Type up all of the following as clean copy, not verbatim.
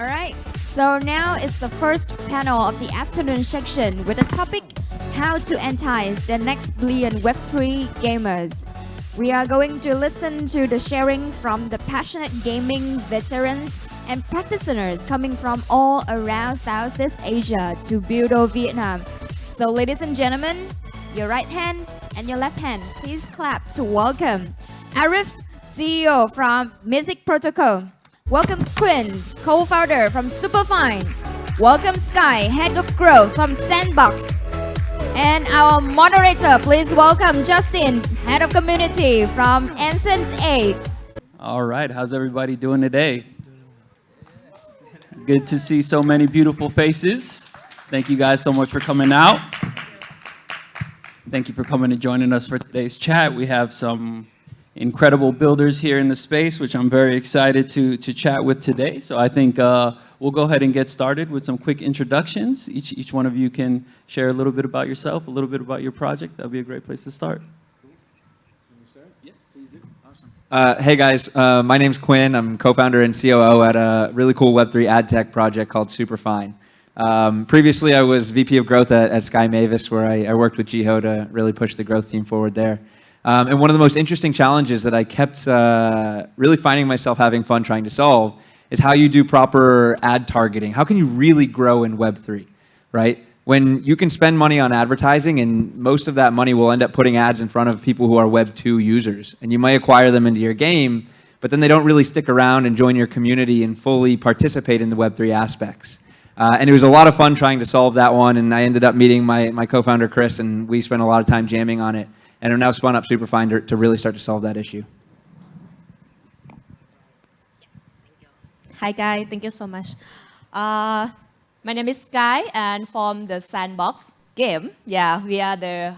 All right, so now it's the first panel of the afternoon section with the topic how to entice the next billion Web3 gamers. We are going to listen to the sharing from the passionate gaming veterans and practitioners coming from all around Southeast Asia to BUIDL Vietnam. So ladies and gentlemen, your right hand and your left hand, please clap to welcome Arif, CEO from Mythic Protocol. Welcome Quinn, co-founder from Superfine. Welcome Sky, head of growth from Sandbox. And our moderator, please welcome Justin, head of community from Ensigns 8. All right, how's everybody doing today? Good to see so many beautiful faces. Thank you guys so much for coming out. Thank you for coming and joining us for today's chat. We have some incredible builders here in the space, which I'm very excited to chat with today. So I think we'll go ahead and get started with some quick introductions. Each one of you can share a little bit about yourself, a little bit about your project. That'll be a great place to start. Yeah, please do. Awesome. Hey guys, my name's Quinn. I'm co-founder and COO at a really cool Web3 ad tech project called Superfine. Previously, I was VP of growth at Sky Mavis, where I worked with Jiho to really push the growth team forward there. And one of the most interesting challenges that I kept really finding myself having fun trying to solve is how you do proper ad targeting. How can you really grow in Web3, right? When you can spend money on advertising and most of that money will end up putting ads in front of people who are Web2 users. And you might acquire them into your game, but then they don't really stick around and join your community and fully participate in the Web3 aspects. And it was a lot of fun trying to solve that one, and I ended up meeting my co-founder Chris, and we spent a lot of time jamming on it. And have now spun up Superfine to really start to solve that issue. Hi guys, thank you so much. My name is Sky and from the Sandbox game. Yeah, we are the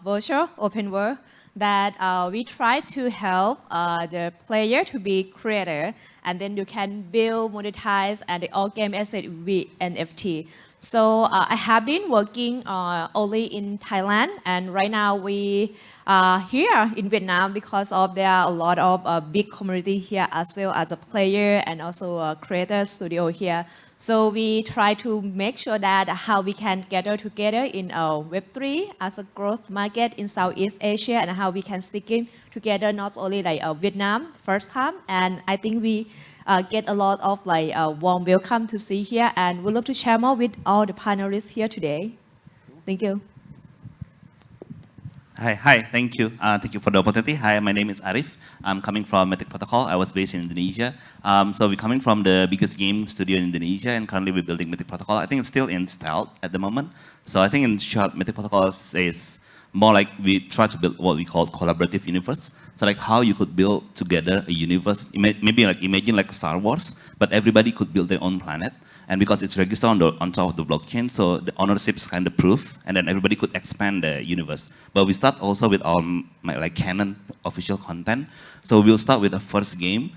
virtual open world that we try to help the player to be creator, and then you can build, monetize, and the all game asset with NFT. So I have been working only in Thailand, and right now we are here in Vietnam because of there are a lot of big community here as well as a player and also a creator studio here. So we try to make sure that how we can gather together in our Web3 as a growth market in Southeast Asia, and how we can stick in together not only like Vietnam first time, and I think we get a lot of like warm welcome to see here, and we'd love to share more with all the panelists here today. Thank you. Hi, thank you. Thank you for the opportunity. Hi, my name is Arif. I'm coming from Meetup Protocol. I was based in Indonesia. So we're coming from the biggest game studio in Indonesia, and currently we're building Meetup Protocol. I think it's still in stealth at the moment. So I think in short, Meetup Protocol is more like we try to build what we call collaborative universe. So like how you could build together a universe, maybe like imagine like Star Wars, but everybody could build their own planet. And because it's registered on top of the blockchain, so the ownership is kind of proof, and then everybody could expand the universe. But we start also with our like canon official content. So we'll start with the first game.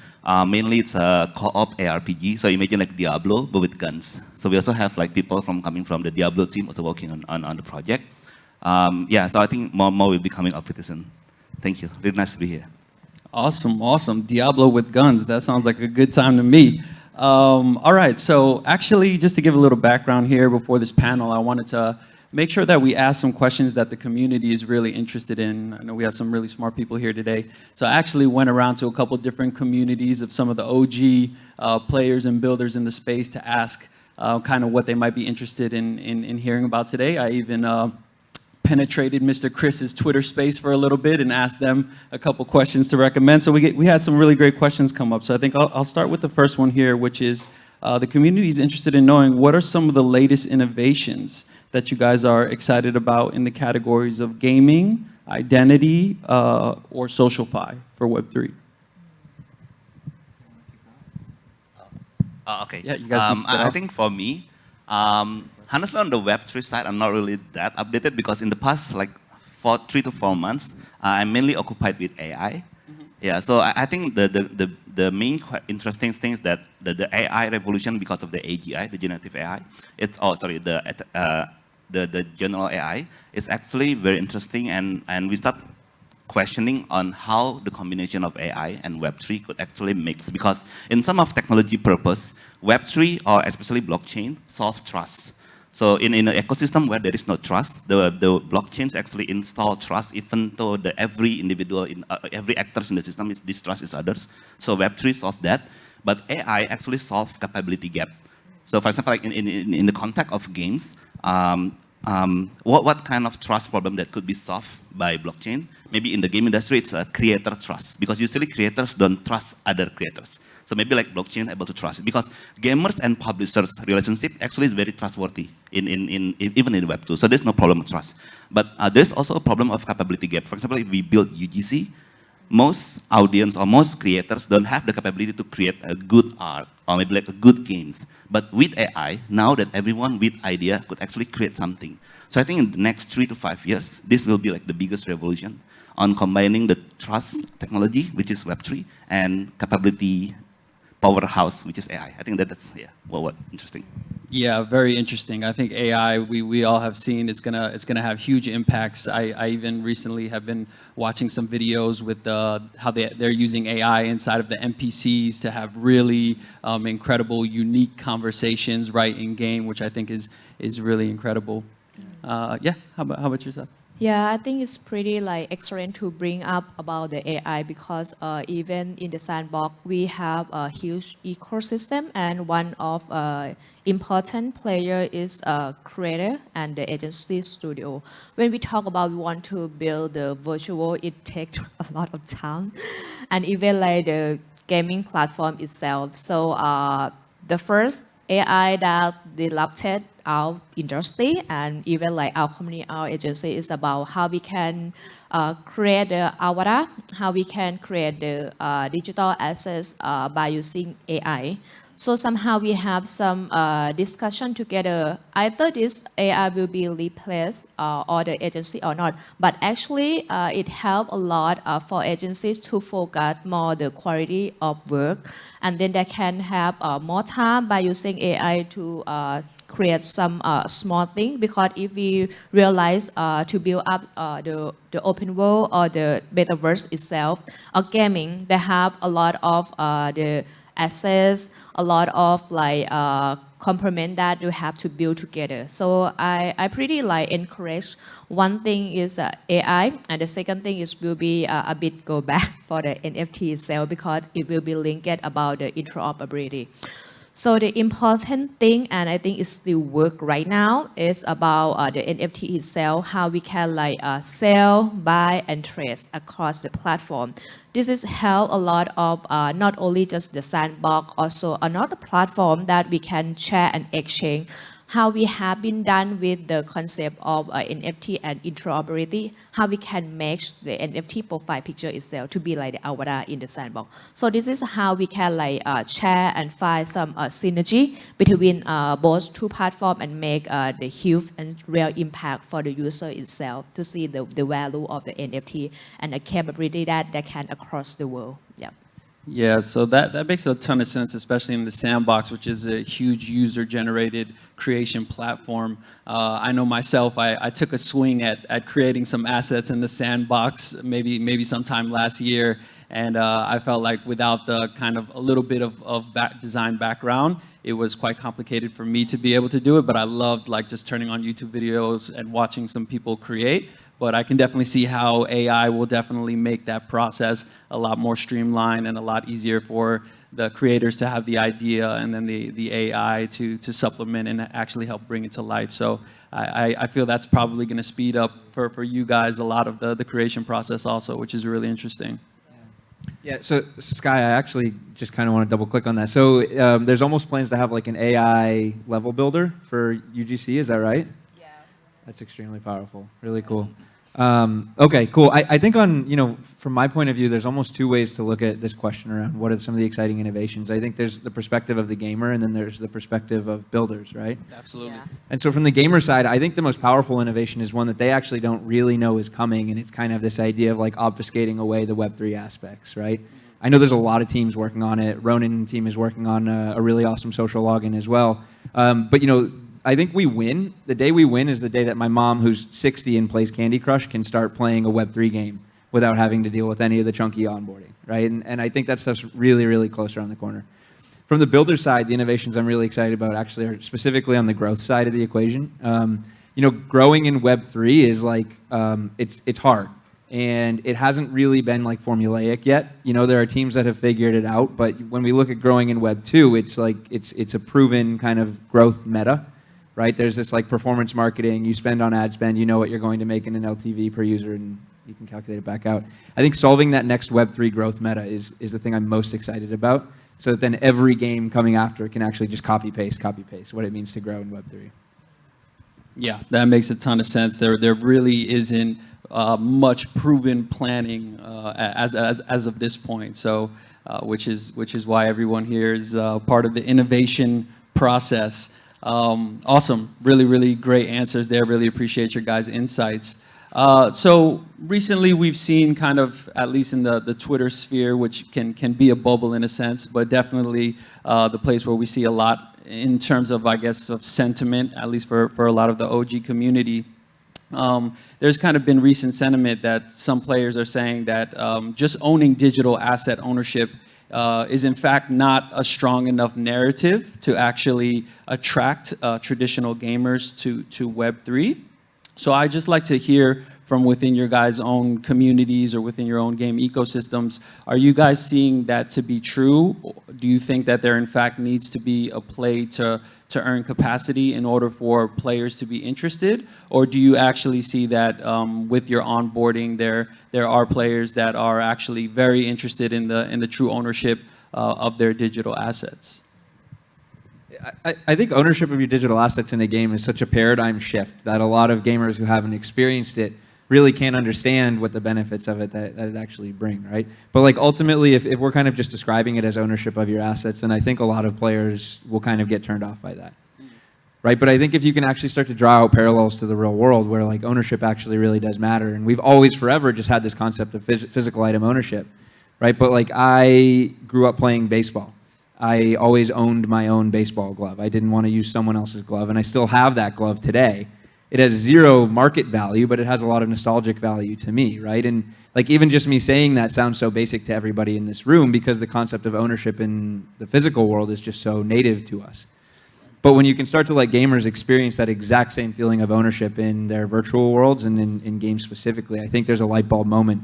Mainly it's a co-op ARPG. So imagine like Diablo, but with guns. So we also have like people coming from the Diablo team also working on the project. Yeah, so I think more will be coming up pretty soon. Thank you. Really nice to be here. Awesome, awesome. Diablo with guns. That sounds like a good time to me. All right, so actually, just to give a little background here before this panel, I wanted to make sure that we ask some questions that the community is really interested in. I know we have some really smart people here today. So I actually went around to a couple different communities of some of the OG players and builders in the space to ask kind of what they might be interested in hearing about today. I even penetrated Mr. Chris's Twitter space for a little bit and asked them a couple questions to recommend. So we had some really great questions come up. So I think I'll start with the first one here, which is the community is interested in knowing what are some of the latest innovations that you guys are excited about in the categories of gaming, identity, or social-fi for Web3. Okay. Yeah, you guys can I think for me, honestly, on the Web3 side, I'm not really that updated because in the past, like 3 to 4 months, I'm mainly occupied with AI. Yeah, so I think the main interesting thing is that the AI revolution because of the AGI, the generative AI, the general AI is actually very interesting, and we start questioning on how the combination of AI and Web3 could actually mix. Because in some of technology purpose, Web3 or especially blockchain solve trust. So in an ecosystem where there is no trust, the blockchains actually install trust, even though every individual, every actors in the system is distrust each others. So Web3 solve that, but AI actually solve capability gap. So for example, like in the context of games, what kind of trust problem that could be solved by blockchain? Maybe in the game industry, it's a creator trust, because usually creators don't trust other creators. So maybe like blockchain able to trust it, because gamers and publishers relationship actually is very trustworthy even in Web2. So there's no problem of trust. But there's also a problem of capability gap. For example, if we build UGC, most audience or most creators don't have the capability to create a good art or maybe like a good games. But with AI, now that everyone with idea could actually create something. So I think in the next 3 to 5 years, this will be like the biggest revolution on combining the trust technology, which is Web3, and capability powerhouse, which is AI. I think that's what interesting. Yeah, very interesting. I think AI, we all have seen it's gonna have huge impacts. I even recently have been watching some videos with how they're using AI inside of the NPCs to have really incredible, unique conversations right in game, which I think is really incredible. Yeah, how about yourself? Yeah, I think it's pretty like excellent to bring up about the AI, because even in the sandbox we have a huge ecosystem, and one of important player is creator and the agency studio. When we talk about we want to build the virtual, it takes a lot of time, and even like the gaming platform itself. So the first AI that developed our industry and even like our company, our agency, is about how we can create the avatar, how we can create the digital assets by using AI. So somehow we have some discussion together. Either this AI will be replaced or the agency or not. But actually, it helped a lot for agencies to focus more the quality of work, and then they can have more time by using AI to create some small thing. Because if we realize to build up the open world or the metaverse itself, or gaming, they have a lot of the assets, a lot of like component that you have to build together. So I pretty like encourage. One thing is AI, and the second thing is will be a bit go back for the NFT itself, because it will be linked about the interoperability. So the important thing, and I think it still work right now, is about the NFT itself, how we can like sell, buy, and trade across the platform. This is help a lot of not only just the sandbox, also another platform that we can share and exchange. How we have been done with the concept of NFT and interoperability, how we can match the NFT profile picture itself to be like the avatar in the sandbox. So this is how we can like share and find some synergy between both two platforms and make the huge and real impact for the user itself to see the value of the NFT and the capability that they can across the world. Yeah. Yeah, so that makes a ton of sense, especially in the sandbox, which is a huge user-generated creation platform. I know myself, I took a swing at creating some assets in the sandbox maybe sometime last year, and I felt like without the kind of a little bit of design background, it was quite complicated for me to be able to do it, but I loved like just turning on YouTube videos and watching some people create. But I can definitely see how AI will definitely make that process a lot more streamlined and a lot easier for the creators to have the idea and then the AI to supplement and actually help bring it to life. So I feel that's probably going to speed up for you guys a lot of the creation process also, which is really interesting. Yeah, so Sky, I actually just kind of want to double click on that. So there's almost plans to have like an AI level builder for UGC, is that right? Yeah. That's extremely powerful, really cool. Okay, cool. I think from my point of view, there's almost two ways to look at this question around what are some of the exciting innovations. I think there's the perspective of the gamer, and then there's the perspective of builders, right? Absolutely. Yeah. And so from the gamer side, I think the most powerful innovation is one that they actually don't really know is coming, and it's kind of this idea of like obfuscating away the Web3 aspects, right? I know there's a lot of teams working on it. Ronan team is working on a really awesome social login as well. But I think we win. The day we win is the day that my mom, who's 60 and plays Candy Crush, can start playing a Web3 game without having to deal with any of the chunky onboarding, right? And I think that stuff's really, really close around the corner. From the builder side, the innovations I'm really excited about actually are specifically on the growth side of the equation. Growing in Web3 is like, it's hard. And it hasn't really been like formulaic yet. There are teams that have figured it out, but when we look at growing in Web 2, it's like, it's a proven kind of growth meta, right? There's this like performance marketing, you spend on ad spend, you know what you're going to make in an LTV per user, and you can calculate it back out. I think solving that next Web3 growth meta is the thing I'm most excited about, so that then every game coming after can actually just copy paste what it means to grow in Web3. Yeah, that makes a ton of sense. There really isn't much proven planning as of this point. So, which is why everyone here is part of the innovation process. Awesome, really great answers there. Really appreciate your guys' insights. So recently we've seen kind of, at least in the Twitter sphere, which can be a bubble in a sense, but definitely the place where we see a lot in terms of, I guess, of sentiment, at least for a lot of the OG community. There's kind of been recent sentiment that some players are saying that just owning digital asset ownership is in fact not a strong enough narrative to actually attract traditional gamers to Web3. So I'd just like to hear from within your guys' own communities or within your own game ecosystems, are you guys seeing that to be true? Do you think that there in fact needs to be a play to earn capacity in order for players to be interested? Or do you actually see that with your onboarding there are players that are actually very interested in the true ownership of their digital assets? I think ownership of your digital assets in a game is such a paradigm shift that a lot of gamers who haven't experienced it really can't understand what the benefits of it that it actually bring, right? But like ultimately, if we're kind of just describing it as ownership of your assets, then I think a lot of players will kind of get turned off by that, right? But I think if you can actually start to draw out parallels to the real world where like ownership actually really does matter, and we've always forever just had this concept of physical item ownership, right? But like I grew up playing baseball. I always owned my own baseball glove. I didn't want to use someone else's glove, and I still have that glove today. It has zero market value, but it has a lot of nostalgic value to me, right? And like even just me saying that sounds so basic to everybody in this room because the concept of ownership in the physical world is just so native to us. But when you can start to let gamers experience that exact same feeling of ownership in their virtual worlds and in games specifically, I think there's a light bulb moment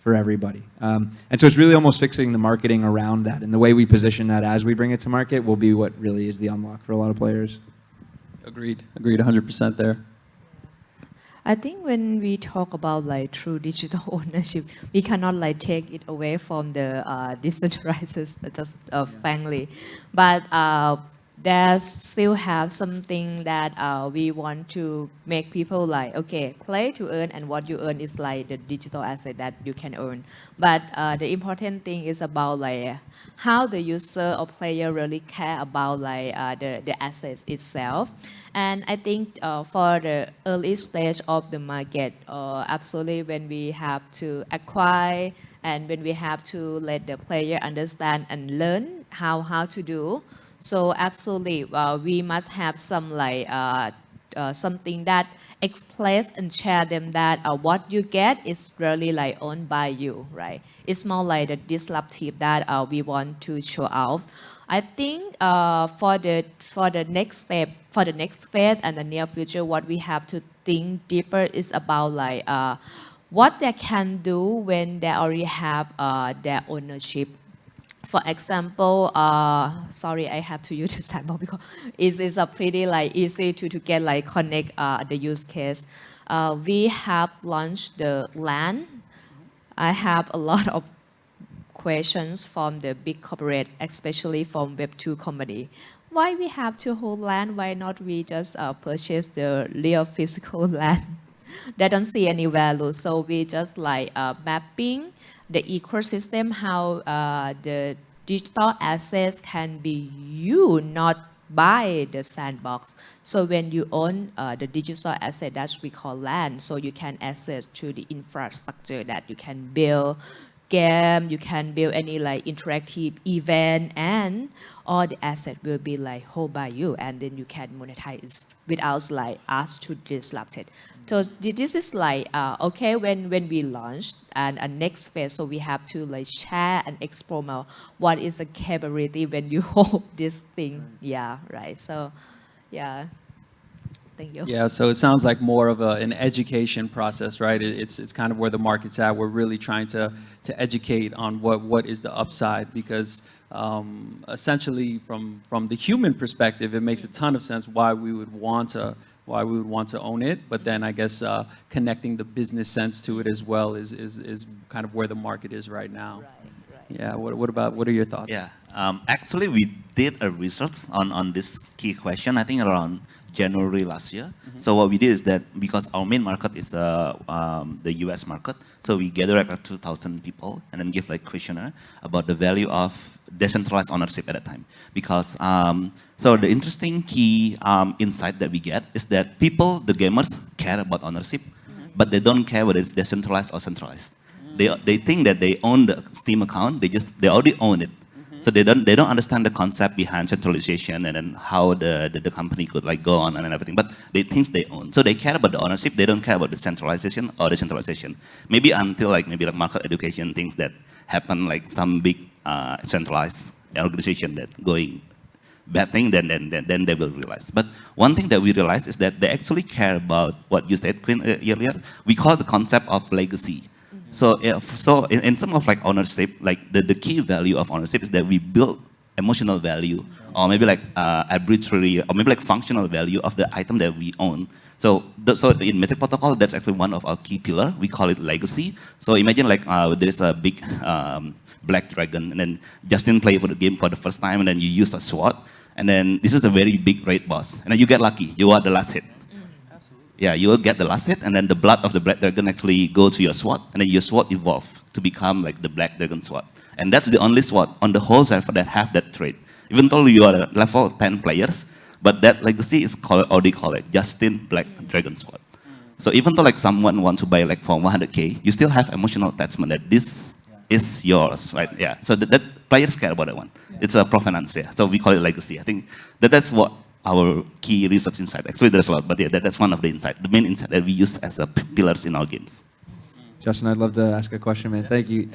for everybody. And so it's really almost fixing the marketing around that, and the way we position that as we bring it to market will be what really is the unlock for a lot of players. Agreed 100% there. I think when we talk about like true digital ownership, we cannot like take it away from the decentralized, just frankly. But there still have something that we want to make people like, okay, play to earn, and what you earn is like the digital asset that you can earn. But the important thing is about like how the user or player really care about like the assets itself. And I think for the early stage of the market, absolutely when we have to acquire and when we have to let the player understand and learn how to do. So absolutely, we must have some like something that explains and share them that what you get is really like owned by you, right? It's more like the disruptive that we want to show off. I think for the next step, for the next phase and the near future, what we have to think deeper is about like what they can do when they already have their ownership. For example, sorry, I have to use the sandbox because it's a pretty like easy to get like connect the use case. We have launched the LAN. I have a lot of questions from the big corporate, especially from Web2 company. Why we have to hold LAN? Why not we just purchase the real physical LAN? They don't see any value, so we just like mapping the ecosystem, how the digital assets can be used, not by the sandbox. So when you own the digital asset, that's we call land, so you can access to the infrastructure that you can build game, you can build any like interactive event, and all the asset will be like held by you, and then you can monetize without like us to disrupt it. So this is like okay when we launched and next phase. So we have to like share and explore more what is the capability when you hold this thing. Yeah, right. So yeah, thank you. Yeah, so it sounds like more of an education process, right? It's kind of where the market's at. We're really trying to educate on what is the upside, because essentially from the human perspective, it makes a ton of sense why we would want to own it. But then I guess connecting the business sense to it as well is kind of where the market is right now. Right. Yeah. What are your thoughts? Yeah. Actually, we did a research on this key question, I think around January last year. So what we did is that because our main market is the US market, so we gathered like 2,000 people and then give like questionnaire about the value of decentralized ownership at that time. Because so the interesting key insight that we get is that people, the gamers, care about ownership, but they don't care whether it's decentralized or centralized. They think that they own the Steam account. They already own it. So they don't understand the concept behind centralization and then how the company could like go on and everything. But they think they own. So they care about the ownership. They don't care about the centralization or decentralization. Maybe until like market education things that happen, like some big centralized organization that going bad thing, then they will realize. But one thing that we realize is that they actually care about what you said, Quinn, earlier. We call the concept of legacy. So in some of like ownership, like the key value of ownership is that we build emotional value, or maybe like arbitrary, or maybe like functional value of the item that we own. So in Meetup protocol, that's actually one of our key pillar. We call it legacy. So imagine like there's a big black dragon, and then Justin played for the game for the first time, and then you use a sword, and then this is a very big raid boss, and then you get lucky, you are the last hit. Yeah, you will get the last hit, and then the blood of the black dragon actually go to your sword, and then your sword evolve to become like the black dragon sword. And that's the only sword on the whole server that have that trait. Even though you are a level 10 players, but that legacy is called, or they call it Justin Black Dragon Sword. So even though like someone wants to buy like for 100K, you still have emotional attachment that this is yours, right? Yeah. So that players care about that one. It's a provenance, yeah. So we call it legacy. I think that's what our key research insight. Actually, there's a lot, but yeah, that's one of the insight, the main insight that we use as pillars in our games. Justin, I'd love to ask a question, man. Thank you.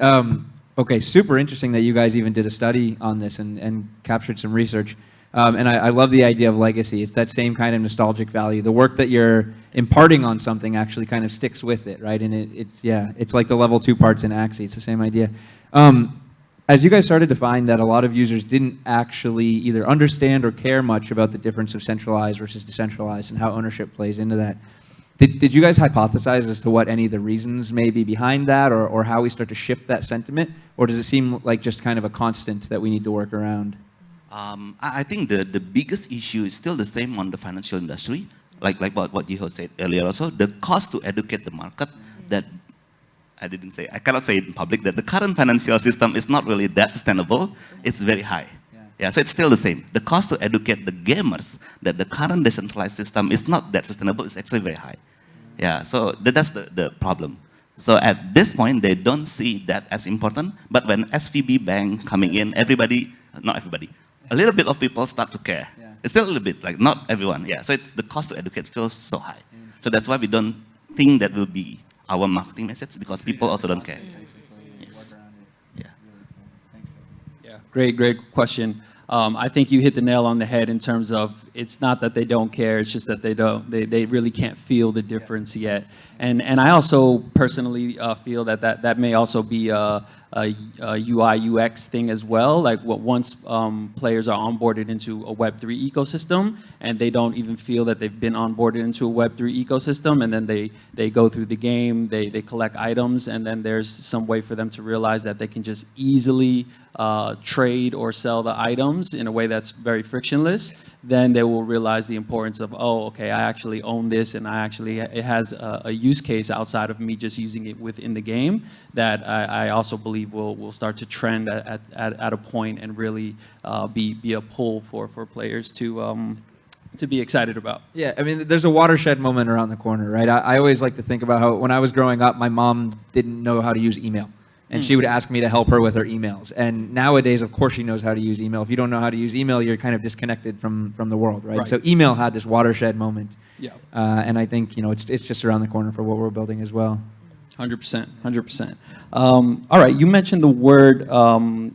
Okay, super interesting that you guys even did a study on this and captured some research. And I love the idea of legacy. It's that same kind of nostalgic value. The work that you're imparting on something actually kind of sticks with it, right? And it's like the level 2 parts in Axie. It's the same idea. As you guys started to find that a lot of users didn't actually either understand or care much about the difference of centralized versus decentralized and how ownership plays into that, did you guys hypothesize as to what any of the reasons may be behind that, or how we start to shift that sentiment? Or does it seem like just kind of a constant that we need to work around? I think the biggest issue is still the same on the financial industry, like what you said earlier also, the cost to educate the market that I cannot say it in public, that the current financial system is not really that sustainable. It's very high. Yeah, so it's still the same. The cost to educate the gamers that the current decentralized system is not that sustainable is actually very high. Yeah, so that's the problem. So at this point, they don't see that as important. But when SVB Bank coming in, not everybody, a little bit of people start to care. Yeah. It's still a little bit, like not everyone. Yeah, so it's the cost to educate still so high. So that's why we don't think that will be our marketing message, because people also don't care. Yes. Yeah. Yeah. Great question. I think you hit the nail on the head in terms of it's not that they don't care, it's just that they really can't feel the difference yet. And I also personally feel that may also be a UI UX thing as well. Like once players are onboarded into a Web3 ecosystem and they don't even feel that they've been onboarded into a Web3 ecosystem, and then they go through the game, they collect items, and then there's some way for them to realize that they can just easily trade or sell the items in a way that's very frictionless, then they will realize the importance of, oh, okay, I actually own this, and it has a use case outside of me just using it within the game that I also believe will start to trend at a point and really be a pull for players to be excited about. Yeah, I mean, there's a watershed moment around the corner, right? I always like to think about how when I was growing up, my mom didn't know how to use email. and she would ask me to help her with her emails. And nowadays, of course, she knows how to use email. If you don't know how to use email, you're kind of disconnected from the world, right? So email had this watershed moment. Yeah. And I think, you know, it's just around the corner for what we're building as well. 100%, 100%. All right, you mentioned the word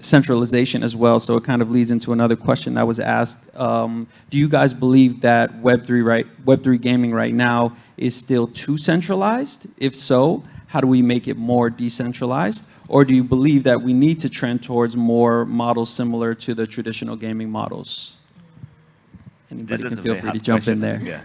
centralization as well, so it kind of leads into another question that was asked. Do you guys believe that Web3 gaming right now is still too centralized? If so, how do we make it more decentralized? Or do you believe that we need to trend towards more models similar to the traditional gaming models? Anybody can feel free to jump in there.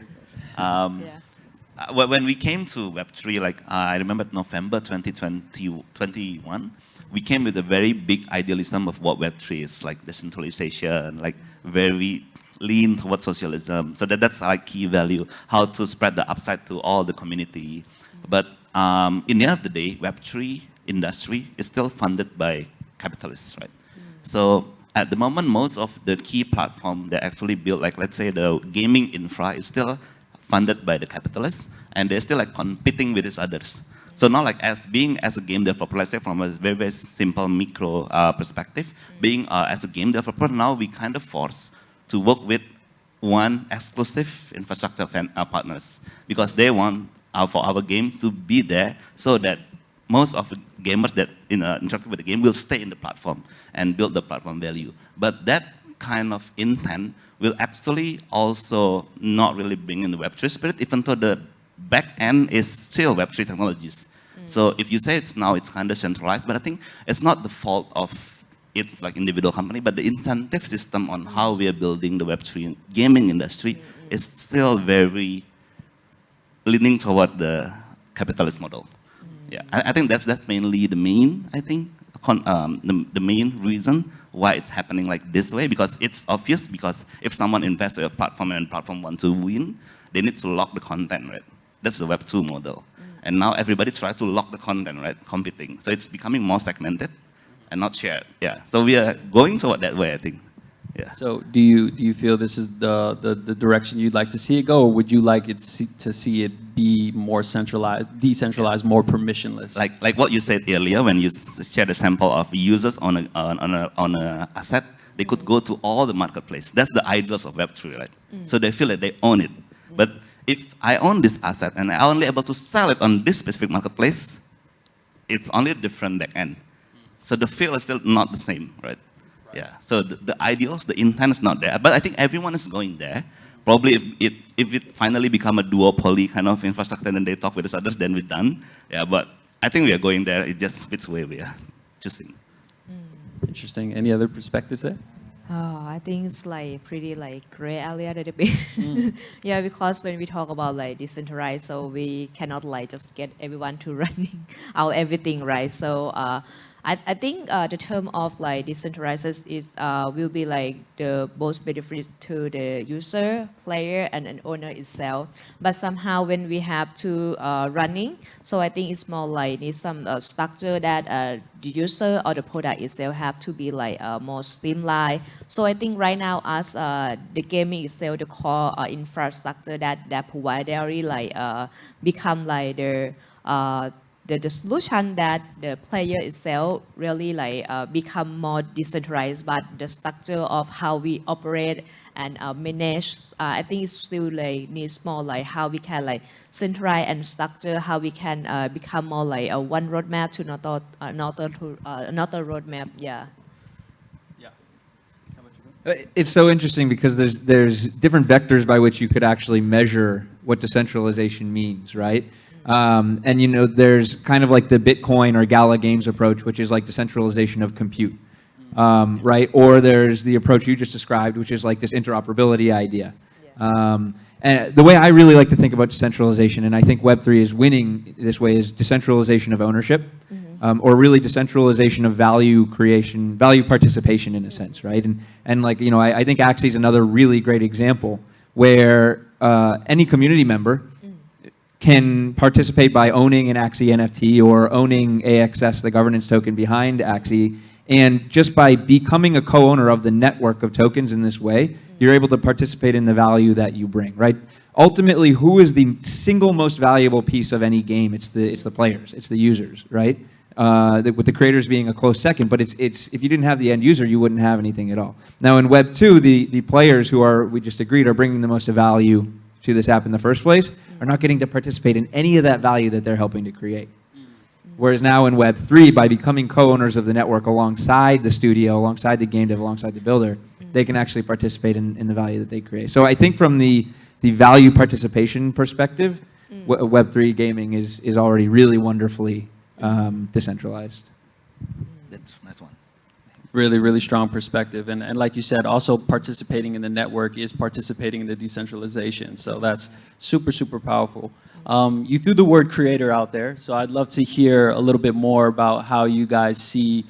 When we came to Web3, like I remember November 2021, we came with a very big idealism of what Web3 is, like decentralization, like very lean towards socialism. So that's our key value, how to spread the upside to all the community. But in the end of the day, Web3 industry is still funded by capitalists, right? So at the moment, most of the key platform that actually built, like let's say the gaming infra is still funded by the capitalists, and they're still like competing with each others. So not like as a game developer, let's say from a very, very simple micro perspective, being as a game developer, now we kind of forced to work with one exclusive infrastructure partners, because they want for our games to be there so that most of the gamers that interact with the game will stay in the platform and build the platform value. But that kind of intent will actually also not really bring in the Web3 spirit, even though the back end is still Web3 technologies. So if you say it's kind of centralized, but I think it's not the fault of its like individual company, but the incentive system on how we are building the Web3 gaming industry is still very leaning toward the capitalist model. Yeah, I think that's mainly the main, I think, the main reason why it's happening like this way, because it's obvious, because if someone invests in a platform and the platform wants to win, they need to lock the content, right? That's the Web 2 model. And now everybody tries to lock the content, right? Competing. So it's becoming more segmented and not shared. Yeah. So we are going toward that way, I think. Yeah. So do you feel this is the direction you'd like to see it go, or would you like it to see it be more centralized, decentralized, more permissionless? Like what you said earlier, when you shared a sample of users on a asset, they could go to all the marketplace. That's the ideals of Web3, right? So they feel like they own it. But if I own this asset and I'm only able to sell it on this specific marketplace, it's only a different back end. So the feel is still not the same, right? Yeah, so the ideals, the intent is not there. But I think everyone is going there. Probably if it finally become a duopoly kind of infrastructure and they talk with each others, then we're done. Yeah, but I think we are going there. It just which way we are choosing. Interesting. Any other perspectives there? Oh, I think it's like pretty like gray area a little bit. Yeah, because when we talk about like decentralized, so we cannot like just get everyone to running out everything, right? So I think the term of like decentralized is will be like the most benefit to the user, player, and an owner itself. But somehow when we have to running, so I think it's more like need some structure that the user or the product itself have to be like more streamlined. So I think right now as the gaming itself, the core infrastructure that provide, they already like become like the solution that the player itself really like become more decentralized, but the structure of how we operate and manage, I think it still like needs more like how we can like centralize and structure, how we can become more like a one roadmap to another roadmap. Yeah. It's so interesting because there's different vectors by which you could actually measure what decentralization means, right? And you know, there's kind of like the Bitcoin or Gala Games approach, which is like decentralization of compute, right? Or there's the approach you just described, which is like this interoperability idea. And the way I really like to think about decentralization, and I think Web3 is winning this way, is decentralization of ownership, or really decentralization of value creation, value participation in a sense, right? And like, you know, I think Axie is another really great example where any community member can participate by owning an Axie NFT or owning AXS, the governance token behind Axie. And just by becoming a co-owner of the network of tokens in this way, you're able to participate in the value that you bring, right? Ultimately, who is the single most valuable piece of any game? It's the players, it's the users, right? with the creators being a close second, but it's if you didn't have the end user, you wouldn't have anything at all. Now in Web 2, the players who are, we just agreed, are bringing the most value to this app in the first place, are not getting to participate in any of that value that they're helping to create. Whereas now in Web 3, by becoming co-owners of the network alongside the studio, alongside the game dev, alongside the builder, they can actually participate in the value that they create. So I think from the value participation perspective, Web 3 gaming is already really wonderfully decentralized. That's one. Really, really strong perspective. And like you said, also participating in the network is participating in the decentralization. So that's super, super powerful. You threw the word creator out there, so I'd love to hear a little bit more about how you guys see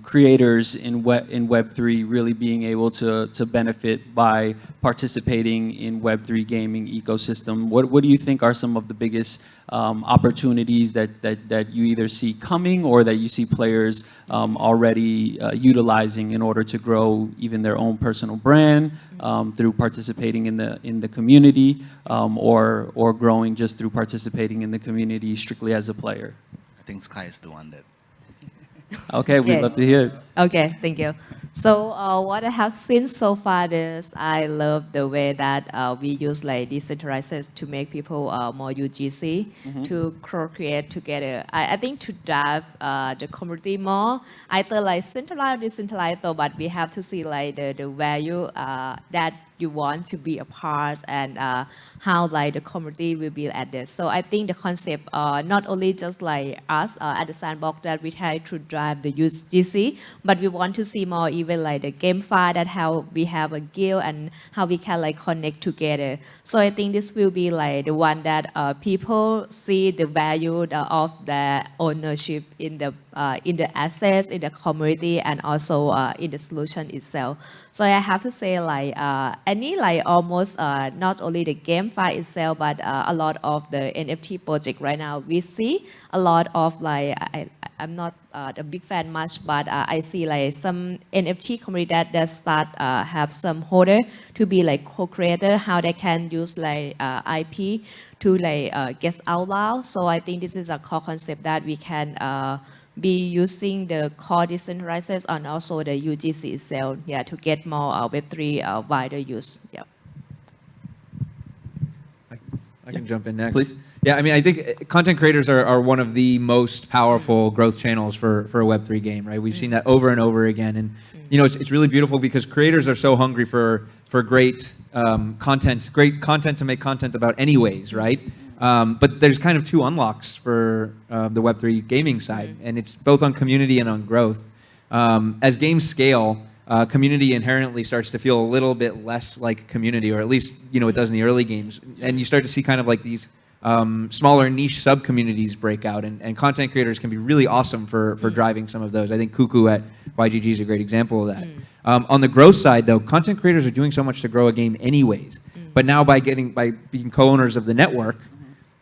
creators in Web3 really being able to benefit by participating in Web3 gaming ecosystem. What do you think are some of the biggest opportunities that you either see coming or that you see players already utilizing in order to grow even their own personal brand through participating in the community or growing just through participating in the community strictly as a player? I think Sky is the one that. Okay, we'd love to hear it. Okay, thank you. So what I have seen so far is I love the way that we use like decentralized to make people more UGC to co-create together. I think to drive the community more, either like centralized or decentralized, but we have to see like the value that you want to be a part and how like the community will be at this. So I think the concept not only just like us at the sandbox that we try to drive the UGC, but we want to see more even like the GameFi that how we have a guild and how we can like connect together. So I think this will be like the one that people see the value of the ownership in the assets, in the community, and also in the solution itself. So I have to say like any like almost not only the GameFi itself, but a lot of the NFT project right now, we see a lot of like, I'm not a big fan much, but I see like some NFT community that start have some holder to be like co-creator, how they can use like IP to like get out loud. So I think this is a core concept that we can be using the core decentralized and also the UGC itself, yeah, to get more Web3 wider use. Yeah. I can jump in next. Please. Yeah, I mean, I think content creators are one of the most powerful growth channels for a Web3 game, right? We've seen that over and over again, and you know, it's really beautiful because creators are so hungry for great content, to make content about anyways, right? But there's kind of two unlocks for the Web3 gaming side, and it's both on community and on growth. As games scale, community inherently starts to feel a little bit less like community, or at least you know it does in the early games, and you start to see kind of like these smaller niche sub-communities break out, and content creators can be really awesome for driving some of those. I think Cuckoo at YGG is a great example of that. On the growth side, though, content creators are doing so much to grow a game anyways, but now by being co-owners of the network,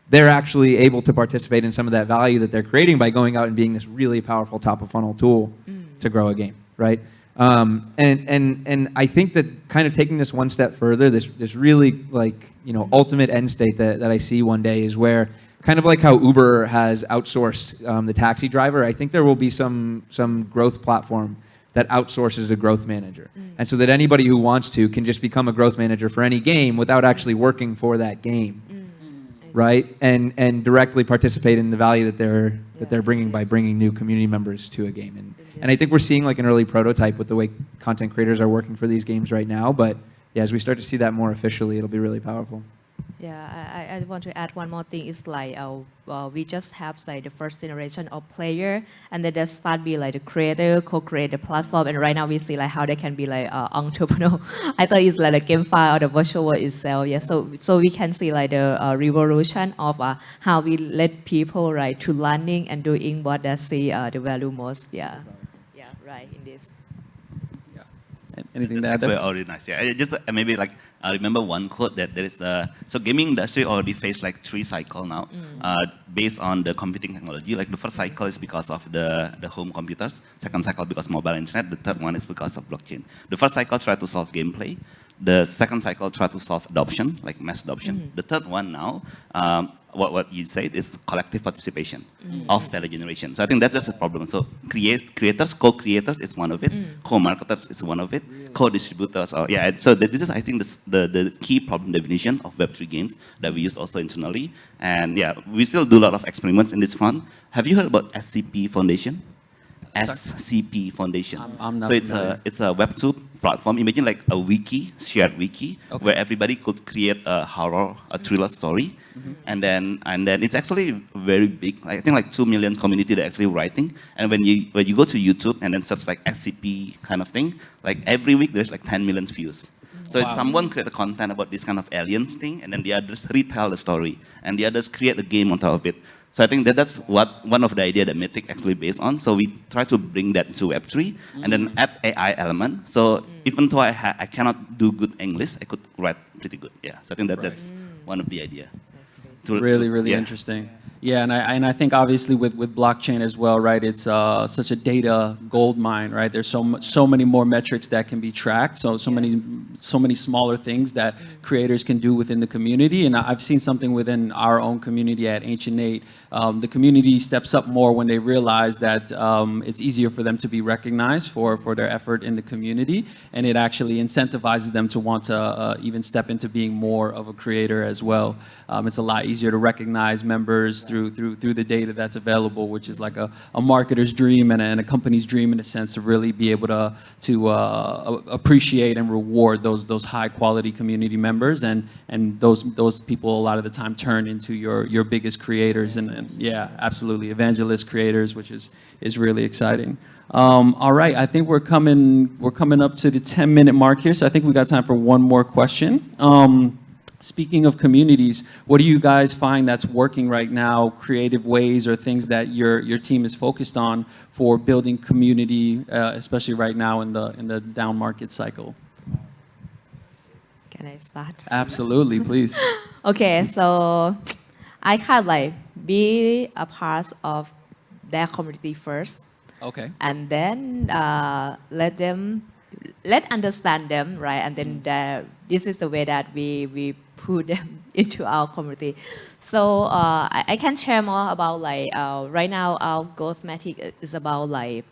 they're actually able to participate in some of that value that they're creating by going out and being this really powerful top-of-funnel tool to grow a game, right? And I think that kind of taking this one step further, this really like, you know, ultimate end state that I see one day is where kind of like how Uber has outsourced the taxi driver, I think there will be some growth platform that outsources a growth manager. And so that anybody who wants to can just become a growth manager for any game without actually working for that game. Right, and directly participate in the value that they're bringing by bringing new community members to a game, and I think we're seeing like an early prototype with the way content creators are working for these games right now. But yeah, as we start to see that more officially, it'll be really powerful. Yeah, I want to add one more thing. It's like we just have like the first generation of player, and then they start be like the creator, co-create the platform, and right now we see like how they can be like entrepreneur. I thought it's like a GameFi or the virtual world itself. Yeah, so we can see like the revolution of how we let people right to learning and doing what they see the value most. Yeah, yeah, right in this. Anything to add That's there? already nice. Yeah, just maybe like I remember one quote that there is so gaming industry already faced like 3 cycles now, based on the computing technology. Like the first cycle is because of the home computers. Second cycle because mobile internet. The third one is because of blockchain. The first cycle tried to solve gameplay. The second cycle try to solve adoption, like mass adoption. The third one now, what you said is collective participation of value generation. So I think that's a problem. So creators, co-creators is one of it. Co-marketers is one of it. Co-distributors are, yeah. So this is, I think, the key problem definition of Web3 games that we use also internally. And yeah, we still do a lot of experiments in this front. Have you heard about SCP Foundation? SCP Foundation. I'm not so familiar. it's a Web2 platform. Imagine like a wiki, shared wiki, where everybody could create a horror, a thriller story, and then it's actually very big. I think like 2 million community that actually writing. And when you go to YouTube and then search like SCP kind of thing, like every week there's like 10 million views. So if someone create a content about this kind of aliens thing, and then the others retell the story, and the others create a game on top of it. So I think that's what one of the idea that Mythic actually based on. So we try to bring that to Web3 and then add AI element. So even though I cannot do good English, I could write pretty good. Yeah. So I think that's one of the idea. Really interesting. Yeah, and I think obviously with blockchain as well, right? It's such a data gold mine, right? There's so many more metrics that can be tracked. So many smaller things that creators can do within the community. And I've seen something within our own community at Ancient Eight. The community steps up more when they realize that it's easier for them to be recognized for their effort in the community, and it actually incentivizes them to want to even step into being more of a creator as well. It's a lot easier to recognize members through the data that's available, which is like a marketer's dream and a company's dream in a sense, to really be able to appreciate and reward those high quality community members, and those people a lot of the time turn into your biggest creators, and yeah, absolutely, evangelist creators, which is really exciting. All right, I think we're coming up to the 10-minute mark here, so I think we got time for one more question. Speaking of communities, what do you guys find that's working right now, creative ways or things that your team is focused on for building community, especially right now in the down market cycle? Can I start? Absolutely, please. Okay, so I kind of like be a part of their community first. Okay. And then let understand them, right? And then this is the way that we put them into our community. So I can share more about like right now our growth metric is about like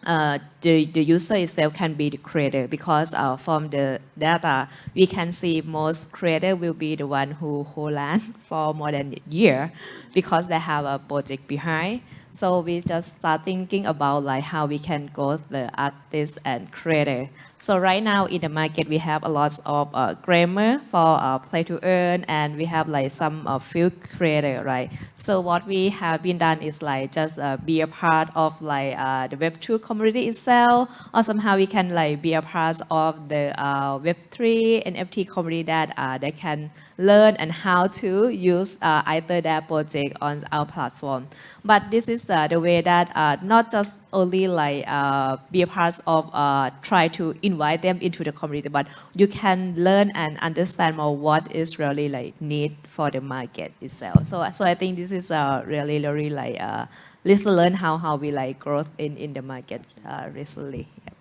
the user itself can be the creator, because from the data we can see most creator will be the one who hold on for more than a year because they have a project behind. So we just start thinking about like how we can grow the artist and creator. So right now in the market we have a lot of grammar for play to earn, and we have like some few creator, right? So what we have been done is like just be a part of like the Web2 community itself, or somehow we can like be a part of the Web3 NFT community that they can learn and how to use either their project on our platform. But this is the way that not just only like be a part of try to invite them into the community, but you can learn and understand more what is really like need for the market itself. So I think this is really like lesson learn how we like growth in the market recently. Yeah.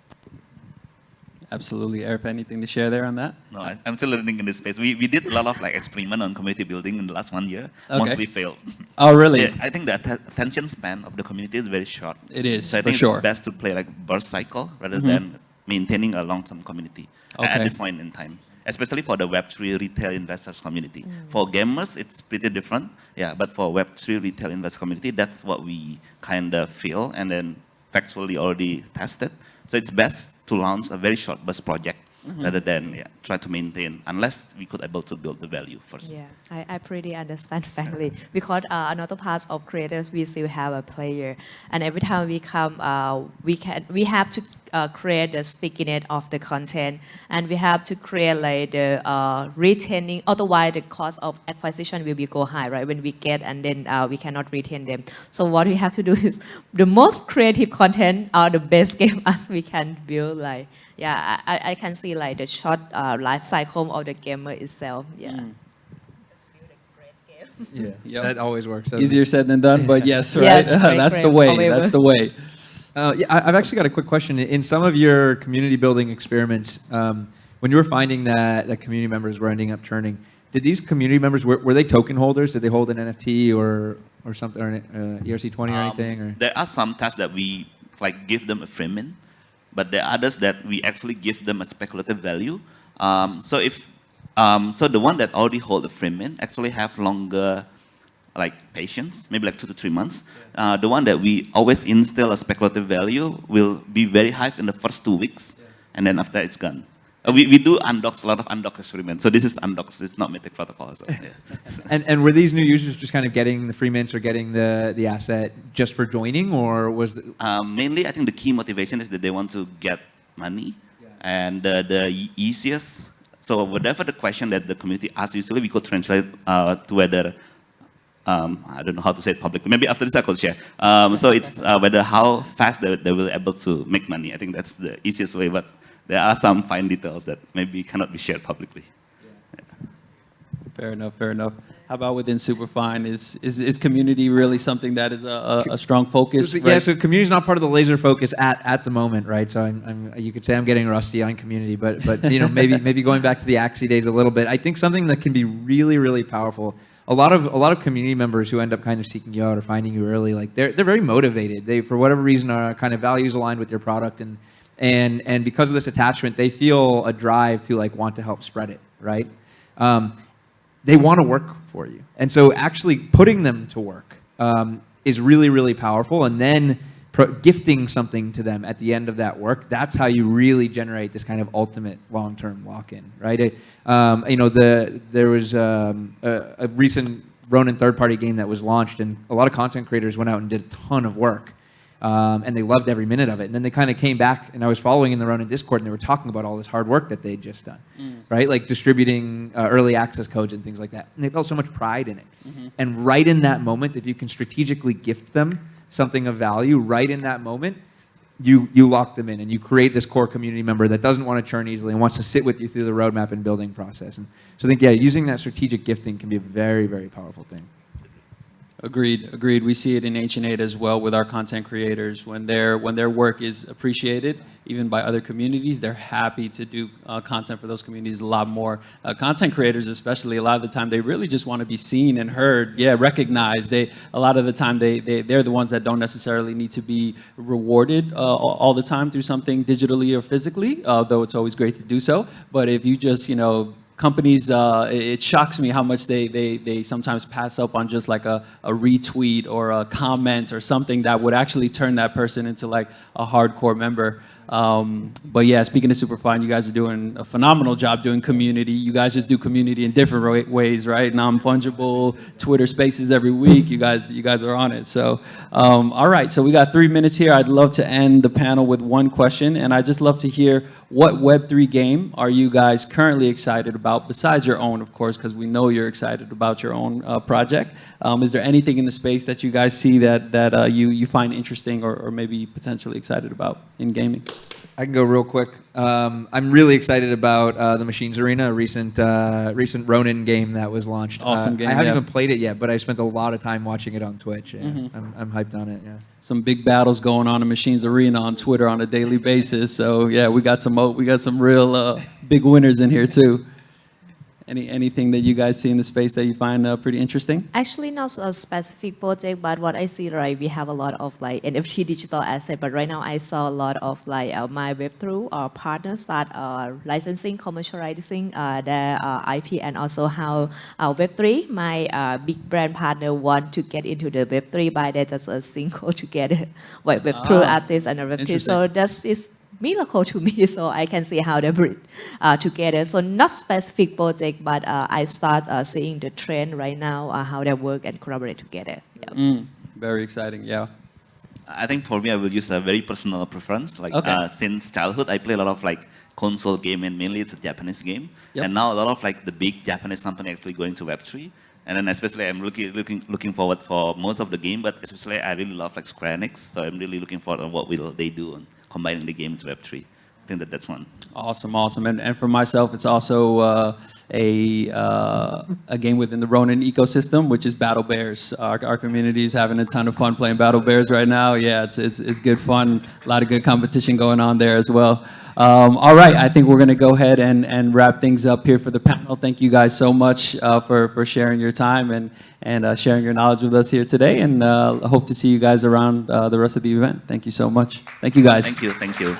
Absolutely. Eric, anything to share there on that? No, I'm still learning in this space. We did a lot of like experiment on community building in the last 1 year. Okay. Mostly failed. Oh, really? Yeah, I think the attention span of the community is very short. It is, so I for think sure. it's best to play like burst cycle rather than maintaining a long-term community at this point in time. Especially for the Web3 retail investors community. For gamers, it's pretty different. Yeah, but for Web3 retail investor community, that's what we kind of feel and then factually already tested. So it's best to launch a very short burst project rather than try to maintain, unless we could able to build the value first. Yeah, I pretty understand frankly, because another part of creators, we still have a player, and every time we come, we have to create the stickiness of the content, and we have to create like the retaining, otherwise the cost of acquisition will be go high, right? When we get and then we cannot retain them. So what we have to do is the most creative content are the best game as we can build. Like, yeah, I can see like the short life cycle of the gamer itself. Yeah. Yeah, yep. That always works. Easier said than done, but yes, right? Yes, That's the way. however. That's the way. Yeah, I've actually got a quick question. In some of your community building experiments, when you were finding that community members were ending up churning, did these community members, were they token holders? Did they hold an NFT or something, or an ERC20 or anything? Or? There are some tasks that we like give them a free mint, but there are others that we actually give them a speculative value. So the one that already hold the free mint actually have longer like patience, maybe like 2 to 3 months. The one that we always instill a speculative value will be very high in the first 2 weeks, and then after it's gone. We do undocs, a lot of undock experiments. So this is undocs, it's not Mythic Protocol. So, yeah. and were these new users just kind of getting the free mints or getting the asset just for joining, or was it? Mainly, I think the key motivation is that they want to get money, and the easiest. So whatever the question that the community asks, usually we could translate to whether. I don't know how to say it publicly. Maybe after this I could share. So it's whether how fast they will be able to make money. I think that's the easiest way, but there are some fine details that maybe cannot be shared publicly. Yeah. Fair enough, fair enough. How about within Superfine? Is community really something that is a strong focus? Yeah, right? So community is not part of the laser focus at the moment, right? So you could say I'm getting rusty on community, but you know, maybe going back to the Axie days a little bit. I think something that can be really, really powerful. A lot of community members who end up kind of seeking you out or finding you early, like they're very motivated. They, for whatever reason, are kind of values aligned with your product, and because of this attachment, they feel a drive to like want to help spread it, right? They want to work for you, and so actually putting them to work is really, really powerful. And then gifting something to them at the end of that work, that's how you really generate this kind of ultimate long-term lock-in, right? You know, there was a recent Ronin third-party game that was launched, and a lot of content creators went out and did a ton of work, and they loved every minute of it. And then they kind of came back, and I was following in the Ronin Discord, and they were talking about all this hard work that they'd just done, right? Like distributing early access codes and things like that. And they felt so much pride in it. And right in that moment, if you can strategically gift them something of value right in that moment, you lock them in, and you create this core community member that doesn't want to churn easily and wants to sit with you through the roadmap and building process. And so I think, yeah, using that strategic gifting can be a very, very powerful thing. Agreed, agreed. We see it in H&8 as well with our content creators. When their work is appreciated, even by other communities, they're happy to do content for those communities a lot more. Content creators, especially, a lot of the time, they really just want to be seen and heard, recognized. A lot of the time, they're the ones that don't necessarily need to be rewarded all the time through something digitally or physically, though it's always great to do so. But if you just, you know, companies, it shocks me how much they sometimes pass up on just like a retweet or a comment or something that would actually turn that person into like a hardcore member. But yeah, speaking of Superfine, you guys are doing a phenomenal job doing community. You guys just do community in different ways, right? Non-fungible, Twitter Spaces every week. You guys are on it. So, all right. So we got 3 minutes here. I'd love to end the panel with one question, and I'd just love to hear what Web3 game are you guys currently excited about, besides your own, of course, because we know you're excited about your own project. Is there anything in the space that you guys see that you find interesting or maybe potentially excited about in gaming? I can go real quick. I'm really excited about the Machines Arena, a recent Ronin game that was launched. Awesome game. I haven't even played it yet, but I spent a lot of time watching it on Twitch. Yeah. I'm hyped on it. Yeah. Some big battles going on in Machines Arena on Twitter on a daily basis. So yeah, we got some real big winners in here too. Anything that you guys see in the space that you find pretty interesting? Actually, not a specific project, but what I see, right, we have a lot of like NFT digital asset, but right now I saw a lot of like my Web3 partners that are licensing, commercializing their IP, and also how Web3, my big brand partner want to get into the Web3 by they just a single together, like Web3 artists and a Web3. So that is miracle to me, so I can see how they bring together. So not specific project, but I start seeing the trend right now, how they work and collaborate together. Yeah. Very exciting, yeah. I think for me, I will use a very personal preference. Like since childhood, I play a lot of like console game, and mainly it's a Japanese game. Yep. And now a lot of like the big Japanese company actually going to Web3. And then especially I'm looking forward for most of the game, but especially I really love like Square Enix, so I'm really looking forward to what will they do on combining the games Web3. I think that's one. Awesome, awesome. And for myself, it's also a game within the Ronin ecosystem, which is Battle Bears. Our community is having a ton of fun playing Battle Bears right now. Yeah, it's good fun. A lot of good competition going on there as well. All right, I think we're going to go ahead and wrap things up here for the panel. Thank you guys so much for sharing your time and sharing your knowledge with us here today. And hope to see you guys around the rest of the event. Thank you so much. Thank you, guys. Thank you. Thank you.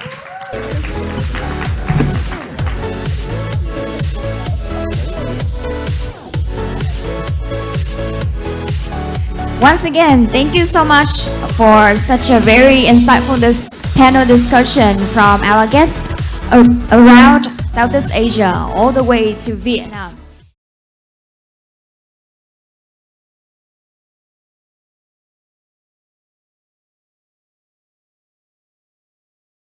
Once again, thank you so much for such a very insightful panel discussion from our guests around Southeast Asia all the way to Vietnam.